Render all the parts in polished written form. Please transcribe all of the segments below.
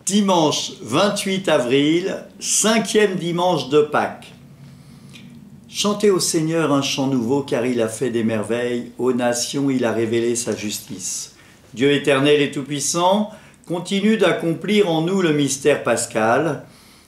Dimanche 28 avril, 5e dimanche de Pâques. Chantez au Seigneur un chant nouveau, car il a fait des merveilles. Aux nations, il a révélé sa justice. Dieu éternel et tout-puissant continue d'accomplir en nous le mystère pascal.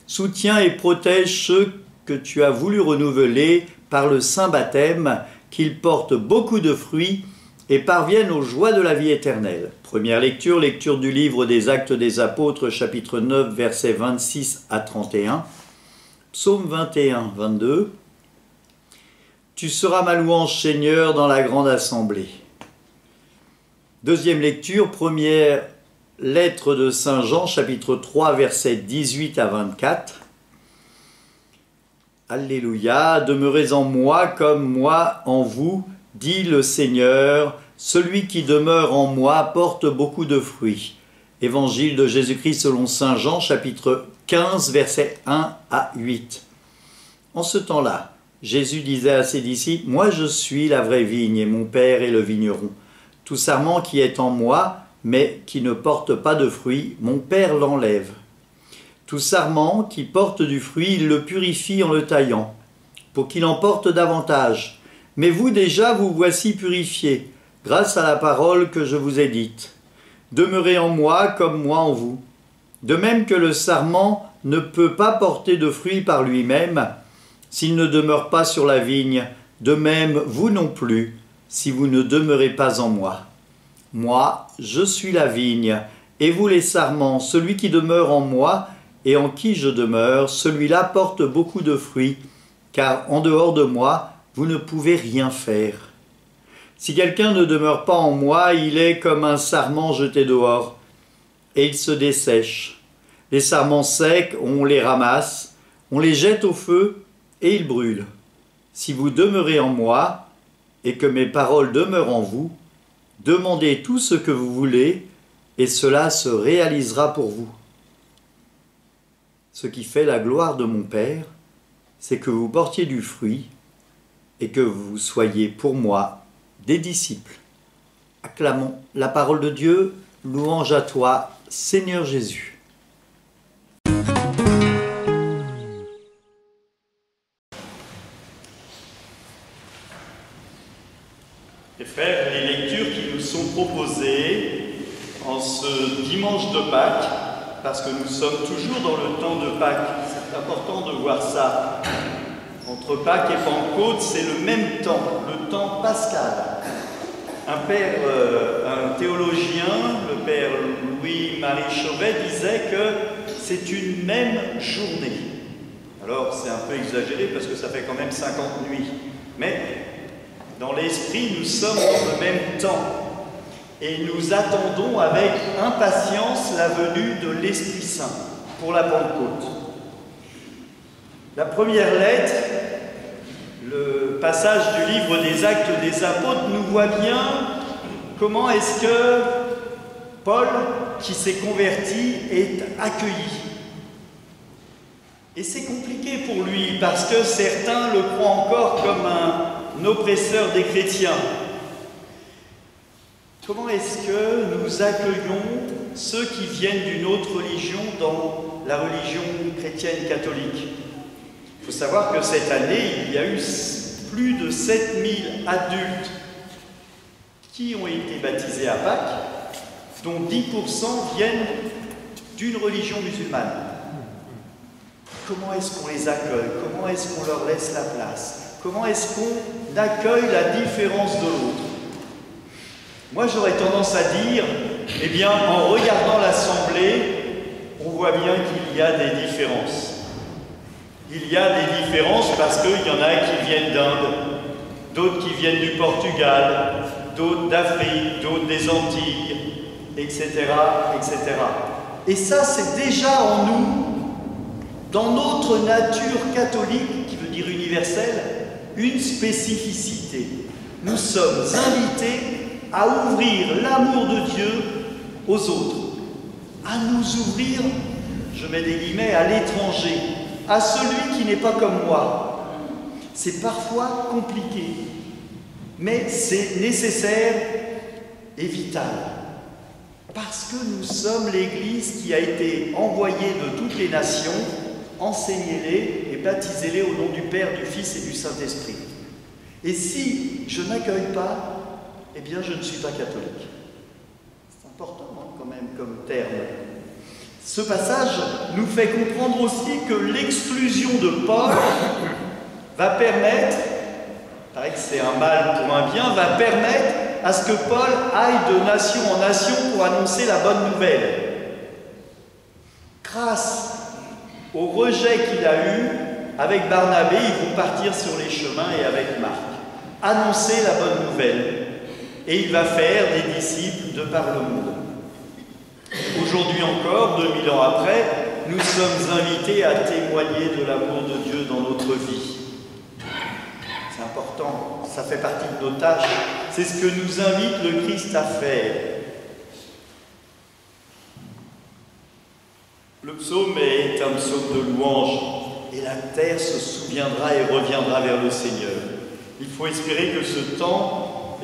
Soutiens et protège ceux que tu as voulu renouveler par le saint baptême, qu'ils portent beaucoup de fruits et parviennent aux joies de la vie éternelle. Première lecture, lecture du livre des Actes des Apôtres, chapitre 9, versets 26 à 31. Psaume 21, 22. Tu seras ma louange, Seigneur, dans la grande assemblée. Deuxième lecture, première lettre de Saint Jean, chapitre 3, versets 18 à 24. Alléluia, demeurez en moi comme moi en vous, dit le Seigneur, celui qui demeure en moi porte beaucoup de fruits. Évangile de Jésus-Christ selon Saint Jean, chapitre 15, versets 1 à 8. En ce temps-là, Jésus disait à ses disciples, « Moi je suis la vraie vigne et mon Père est le vigneron. Tout sarment qui est en moi, mais qui ne porte pas de fruits, mon Père l'enlève. Tout sarment qui porte du fruit, il le purifie en le taillant, pour qu'il en porte davantage. Mais vous déjà, vous voici purifiés, grâce à la parole que je vous ai dite. Demeurez en moi comme moi en vous. De même que le sarment ne peut pas porter de fruits par lui-même, s'il ne demeure pas sur la vigne, de même vous non plus, si vous ne demeurez pas en moi. Moi, je suis la vigne, et vous les sarments, celui qui demeure en moi, et en qui je demeure, celui-là porte beaucoup de fruits, car en dehors de moi, vous ne pouvez rien faire. Si quelqu'un ne demeure pas en moi, il est comme un sarment jeté dehors, et il se dessèche. Les sarments secs, on les ramasse, on les jette au feu, et ils brûlent. Si vous demeurez en moi, et que mes paroles demeurent en vous, demandez tout ce que vous voulez, et cela se réalisera pour vous. Ce qui fait la gloire de mon Père, c'est que vous portiez du fruit, et que vous soyez pour moi des disciples. Acclamons la parole de Dieu, louange à toi, Seigneur Jésus. Les frères, les lectures qui nous sont proposées en ce dimanche de Pâques, parce que nous sommes toujours dans le temps de Pâques, c'est important de voir ça. Entre Pâques et Pentecôte, c'est le même temps, le temps pascal. Un théologien, le père Louis-Marie Chauvet, disait que c'est une même journée. Alors c'est un peu exagéré parce que ça fait quand même 50 nuits. Mais dans l'esprit, nous sommes dans le même temps. Et nous attendons avec impatience la venue de l'Esprit Saint pour la Pentecôte. La première lettre, le passage du livre des Actes des Apôtres, nous voit bien comment est-ce que Paul, qui s'est converti, est accueilli. Et c'est compliqué pour lui, parce que certains le croient encore comme un oppresseur des chrétiens. Comment est-ce que nous accueillons ceux qui viennent d'une autre religion dans la religion chrétienne catholique? Il faut savoir que cette année, il y a eu plus de 7000 adultes qui ont été baptisés à Pâques, dont 10% viennent d'une religion musulmane. Comment est-ce qu'on les accueille? Comment est-ce qu'on leur laisse la place? Comment est-ce qu'on accueille la différence de l'autre? Moi, j'aurais tendance à dire, eh bien, en regardant l'Assemblée, on voit bien qu'il y a des différences. Il y a des différences parce qu'il y en a qui viennent d'Inde, d'autres qui viennent du Portugal, d'autres d'Afrique, d'autres des Antilles, etc., etc. Et ça, c'est déjà en nous, dans notre nature catholique, qui veut dire universelle, une spécificité. Nous sommes invités à ouvrir l'amour de Dieu aux autres, à nous ouvrir, je mets des guillemets, à l'étranger, à celui qui n'est pas comme moi. c'est parfois compliqué, mais c'est nécessaire et vital. Parce que nous sommes l'Église qui a été envoyée de toutes les nations, enseignez-les et baptisez-les au nom du Père, du Fils et du Saint-Esprit. Et si je n'accueille pas, eh bien je ne suis pas catholique. C'est important quand même comme terme. Ce passage nous fait comprendre aussi que l'exclusion de Paul va permettre, il paraît que c'est un mal pour un bien, va permettre à ce que Paul aille de nation en nation pour annoncer la bonne nouvelle. Grâce au rejet qu'il a eu, avec Barnabé, ils vont partir sur les chemins et avec Marc, annoncer la bonne nouvelle. Et il va faire des disciples de par le monde. Aujourd'hui encore, 2000 ans après, nous sommes invités à témoigner de l'amour de Dieu dans notre vie. C'est important, ça fait partie de nos tâches. C'est ce que nous invite le Christ à faire. Le psaume est un psaume de louange, et la terre se souviendra et reviendra vers le Seigneur. Il faut espérer que ce temps,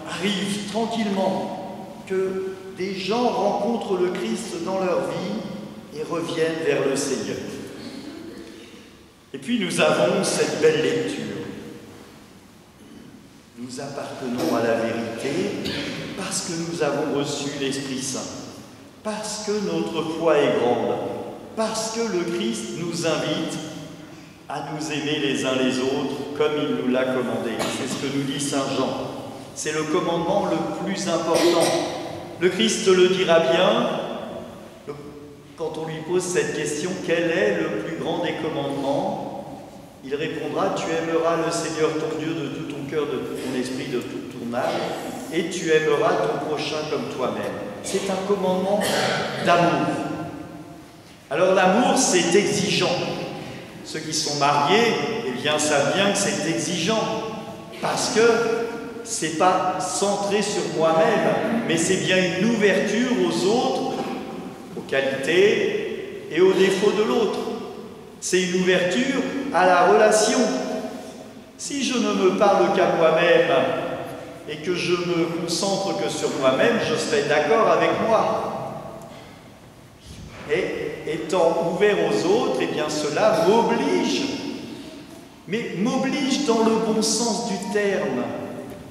arrive tranquillement, que des gens rencontrent le Christ dans leur vie et reviennent vers le Seigneur. Et puis nous avons cette belle lecture. Nous appartenons à la vérité parce que nous avons reçu l'Esprit Saint, parce que notre foi est grande, parce que le Christ nous invite à nous aimer les uns les autres comme il nous l'a commandé. C'est ce que nous dit Saint Jean. C'est le commandement le plus important. Le Christ le dira bien quand on lui pose cette question, quel est le plus grand des commandements? Il répondra, tu aimeras le Seigneur ton Dieu de tout ton cœur, de tout ton esprit, de toute ton âme, et tu aimeras ton prochain comme toi-même. C'est un commandement d'amour. Alors l'amour, c'est exigeant. Ceux qui sont mariés, savent bien que c'est exigeant, parce que c'est pas centré sur moi-même, mais c'est bien une ouverture aux autres, aux qualités et aux défauts de l'autre. C'est une ouverture à la relation. Si je ne me parle qu'à moi-même et que je me concentre que sur moi-même, je serai d'accord avec moi. Et étant ouvert aux autres, cela m'oblige, mais m'oblige dans le bon sens du terme.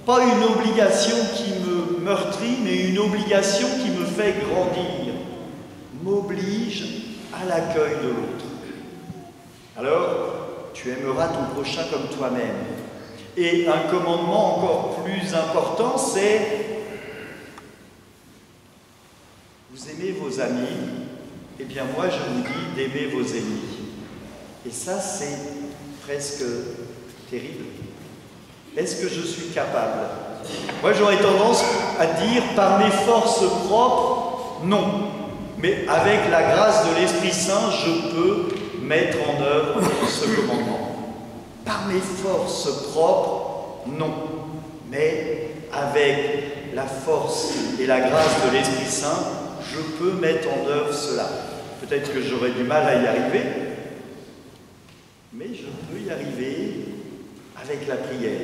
Pas une obligation qui me meurtrit, mais une obligation qui me fait grandir. M'oblige à l'accueil de l'autre. Alors, tu aimeras ton prochain comme toi-même. Et un commandement encore plus important, c'est vous aimez vos amis, moi je vous dis d'aimer vos ennemis. Et ça, c'est presque terrible. Est-ce que je suis capable? Moi, j'aurais tendance à dire, par mes forces propres, non. Mais avec la grâce de l'Esprit Saint, je peux mettre en œuvre ce commandement. Par mes forces propres, non. Mais avec la force et la grâce de l'Esprit Saint, je peux mettre en œuvre cela. Peut-être que j'aurai du mal à y arriver, mais je peux y arriver avec la prière.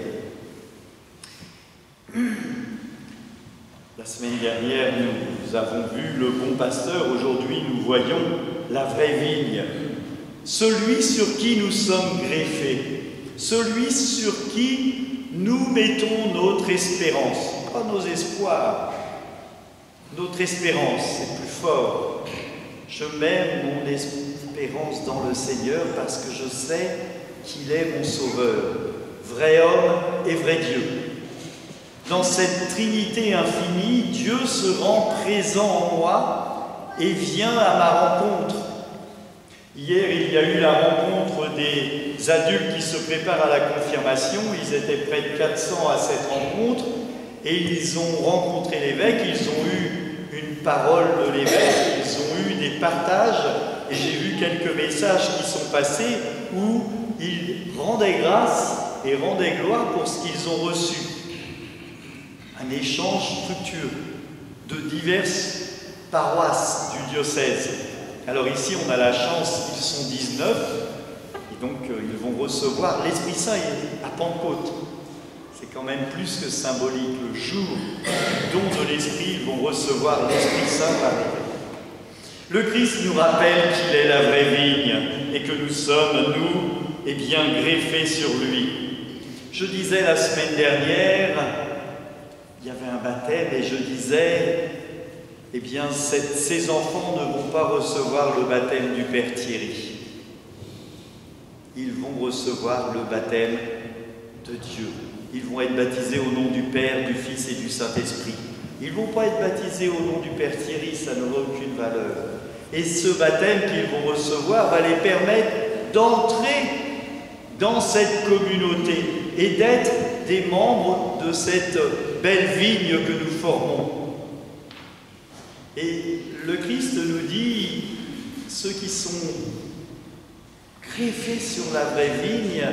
La semaine dernière, nous avons vu le bon pasteur. Aujourd'hui, nous voyons la vraie vigne. Celui sur qui nous sommes greffés. Celui sur qui nous mettons notre espérance. Pas nos espoirs. Notre espérance, c'est plus fort. Je mets mon espérance dans le Seigneur parce que je sais qu'il est mon sauveur. Vrai homme et vrai Dieu. Dans cette Trinité infinie, Dieu se rend présent en moi et vient à ma rencontre. Hier, il y a eu la rencontre des adultes qui se préparent à la confirmation. Ils étaient près de 400 à cette rencontre et ils ont rencontré l'évêque, ils ont eu une parole de l'évêque, ils ont eu des partages et j'ai vu quelques messages qui sont passés où ils rendaient grâce et rendaient gloire pour ce qu'ils ont reçu. Un échange fructueux de diverses paroisses du diocèse. Alors ici, on a la chance, ils sont 19, Et donc, ils vont recevoir l'Esprit Saint à Pentecôte. C'est quand même plus que symbolique. Le jour du don de l'Esprit, ils vont recevoir l'Esprit Saint par les. Le Christ nous rappelle qu'il est la vraie vigne et que nous sommes, nous, greffés sur lui. Je disais la semaine dernière, il y avait un baptême et je disais, ces enfants ne vont pas recevoir le baptême du Père Thierry. Ils vont recevoir le baptême de Dieu. Ils vont être baptisés au nom du Père, du Fils et du Saint-Esprit. Ils ne vont pas être baptisés au nom du Père Thierry, ça n'aura aucune valeur. Et ce baptême qu'ils vont recevoir va les permettre d'entrer dans cette communauté et d'être des membres de cette belle vigne que nous formons. Et le Christ nous dit, ceux qui sont greffés sur la vraie vigne,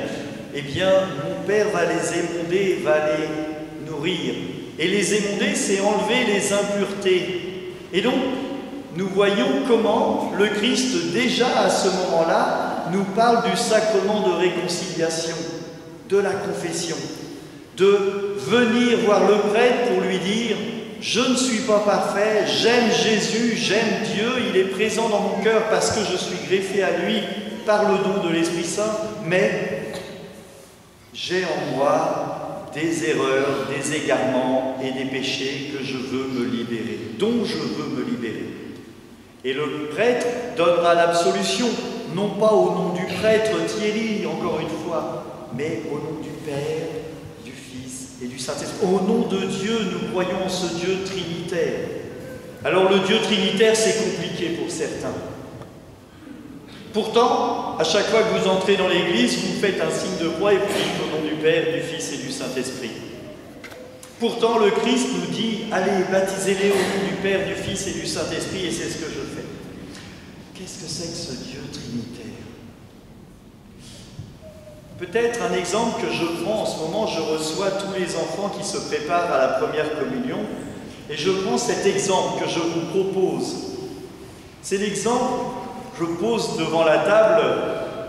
mon Père va les émonder, va les nourrir. Et les émonder, c'est enlever les impuretés. Et donc, nous voyons comment le Christ, déjà à ce moment-là, nous parle du sacrement de réconciliation, de la confession, de venir voir le prêtre pour lui dire « Je ne suis pas parfait, j'aime Jésus, j'aime Dieu, il est présent dans mon cœur parce que je suis greffé à lui par le don de l'Esprit Saint, mais j'ai en moi des erreurs, des égarements et des péchés que je veux me libérer, dont je veux me libérer. » Et le prêtre donnera l'absolution, non pas au nom du prêtre Thierry, encore une fois, mais au nom du Père, du Fils et du Saint-Esprit. Au nom de Dieu, nous croyons en ce Dieu trinitaire. Alors le Dieu trinitaire, c'est compliqué pour certains. Pourtant, à chaque fois que vous entrez dans l'église, vous faites un signe de croix et vous dites au nom du Père, du Fils et du Saint-Esprit. Pourtant, le Christ nous dit, allez, baptisez-les au nom du Père, du Fils et du Saint-Esprit, et c'est ce que je fais. Qu'est-ce que c'est que ce Dieu trinitaire? Peut-être un exemple que je prends en ce moment, je reçois tous les enfants qui se préparent à la première communion, et je prends cet exemple que je vous propose. C'est l'exemple, je pose devant la table,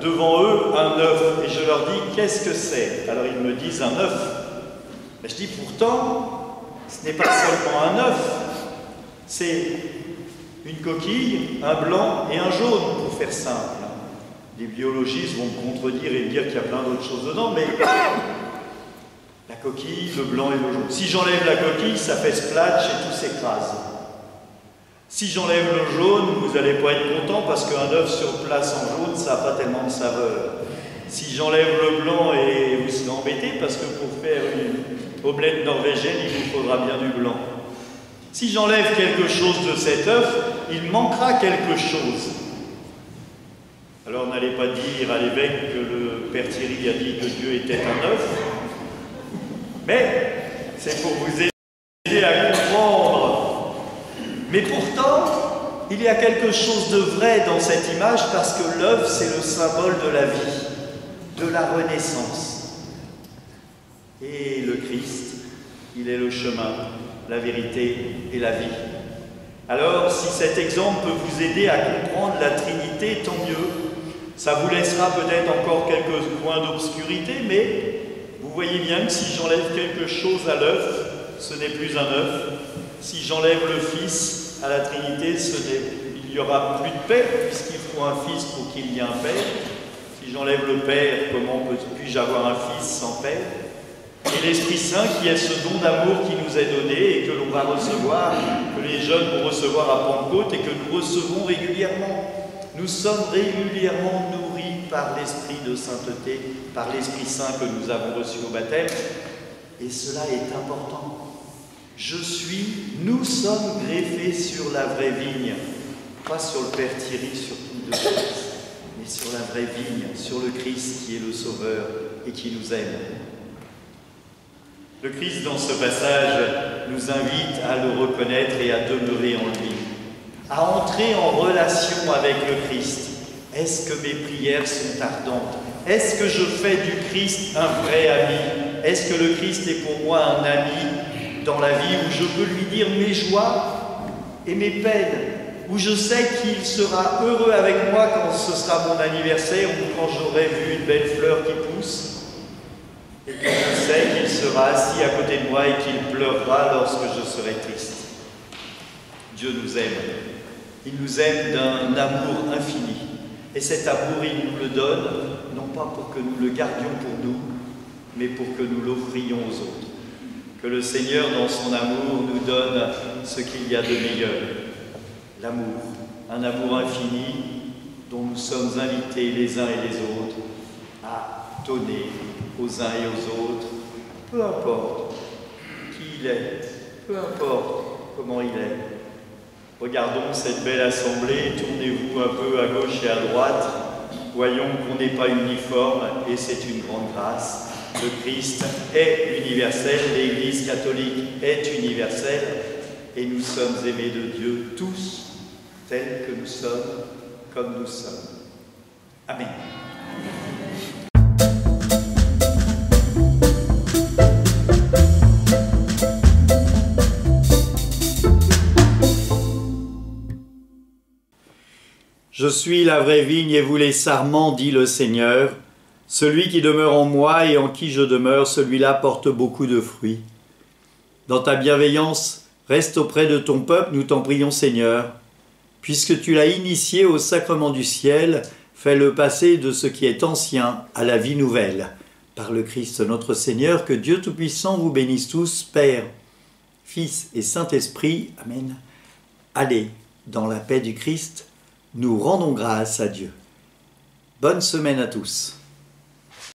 devant eux, un œuf, et je leur dis, qu'est-ce que c'est? Alors ils me disent un œuf. Je dis pourtant, ce n'est pas seulement un œuf, c'est une coquille, un blanc et un jaune, pour faire simple. Les biologistes vont me contredire et me dire qu'il y a plein d'autres choses dedans, mais la coquille, le blanc et le jaune. Si j'enlève la coquille, ça fait splatch et tout s'écrase. Si j'enlève le jaune, vous n'allez pas être content parce qu'un œuf sur place en jaune, ça n'a pas tellement de saveur. Si j'enlève le blanc, et vous serez embêté parce que pour faire une omelette norvégienne, il vous faudra bien du blanc. Si j'enlève quelque chose de cet œuf, il manquera quelque chose. Alors n'allez pas dire à l'évêque que le Père Thierry a dit que Dieu était un œuf, mais c'est pour vous aider à comprendre. Mais pourtant, il y a quelque chose de vrai dans cette image parce que l'œuf, c'est le symbole de la vie, de la renaissance. Et le Christ, il est le chemin, la vérité et la vie. Alors, si cet exemple peut vous aider à comprendre la Trinité, tant mieux. Ça vous laissera peut-être encore quelques points d'obscurité, mais vous voyez bien que si j'enlève quelque chose à l'œuf, ce n'est plus un œuf. Si j'enlève le Fils à la Trinité, il n'y aura plus de paix, puisqu'il faut un Fils pour qu'il y ait un Père. Si j'enlève le Père, comment puis-je avoir un Fils sans Père? Et l'Esprit Saint, qui est ce don d'amour qui nous est donné et que l'on va recevoir, que les jeunes vont recevoir à Pentecôte et que nous recevons régulièrement. Nous sommes régulièrement nourris par l'Esprit de sainteté, par l'Esprit Saint que nous avons reçu au baptême. Et cela est important. Nous sommes greffés sur la vraie vigne, pas sur le Père Thierry, surtout de Christ, mais sur la vraie vigne, sur le Christ qui est le Sauveur et qui nous aime. Le Christ, dans ce passage, nous invite à le reconnaître et à demeurer en lui, à entrer en relation avec le Christ. Est-ce que mes prières sont ardentes? Est-ce que je fais du Christ un vrai ami? Est-ce que le Christ est pour moi un ami dans la vie où je peux lui dire mes joies et mes peines? où je sais qu'il sera heureux avec moi quand ce sera mon anniversaire ou quand j'aurai vu une belle fleur qui pousse, et que je sais qu'il sera assis à côté de moi et qu'il pleurera lorsque je serai triste. Dieu nous aime. Il nous aime d'un amour infini. Et cet amour, il nous le donne, non pas pour que nous le gardions pour nous, mais pour que nous l'offrions aux autres. Que le Seigneur, dans son amour, nous donne ce qu'il y a de meilleur. L'amour, un amour infini dont nous sommes invités les uns et les autres à donner aux uns et aux autres, peu importe qui il est, peu importe comment il est. Regardons cette belle assemblée, tournez-vous un peu à gauche et à droite, voyons qu'on n'est pas uniforme et c'est une grande grâce. Le Christ est universel, l'Église catholique est universelle et nous sommes aimés de Dieu tous, tels que nous sommes, comme nous sommes. Amen. Je suis la vraie vigne et vous les sarments, dit le Seigneur. Celui qui demeure en moi et en qui je demeure, celui-là porte beaucoup de fruits. Dans ta bienveillance, reste auprès de ton peuple, nous t'en prions Seigneur. Puisque tu l'as initié au sacrement du ciel, fais-le passer de ce qui est ancien à la vie nouvelle. Par le Christ notre Seigneur, que Dieu Tout-Puissant vous bénisse tous, Père, Fils et Saint-Esprit. Amen. Allez, dans la paix du Christ, nous rendons grâce à Dieu. Bonne semaine à tous.